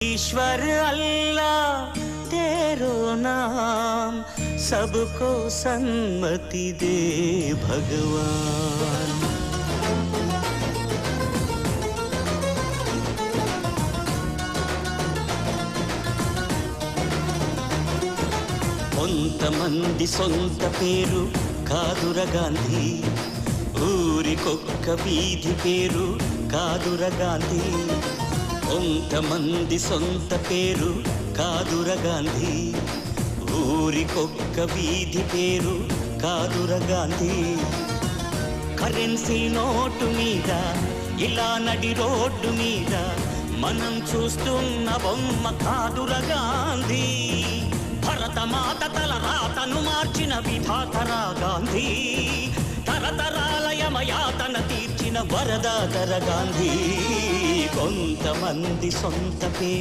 ईश्वर अल्लाह तेरो नाम सबको सन्मति दे भगवान। కొంతమంది సొంత పేరు కాదుర గాంధీ, ఊరికొక్క వీధి పేరు కాదుర గాంధీ. కొంతమంది సొంత పేరు కాదుర గాంధీ, ఊరికొక్క వీధి పేరు కాదుర గాంధీ. కరెన్సీ నోటు మీద ఇలా నడి రోడ్డు మీద మనం చూస్తున్న బొమ్మ కాదుర గాంధీ. భరతమాత తల రాతను మార్చిన విధాతరా గాంధీ, తరతరాల యమయాతన తీర్చిన వరదాతర గాంధీ. కొంతమంది సొంత పేరు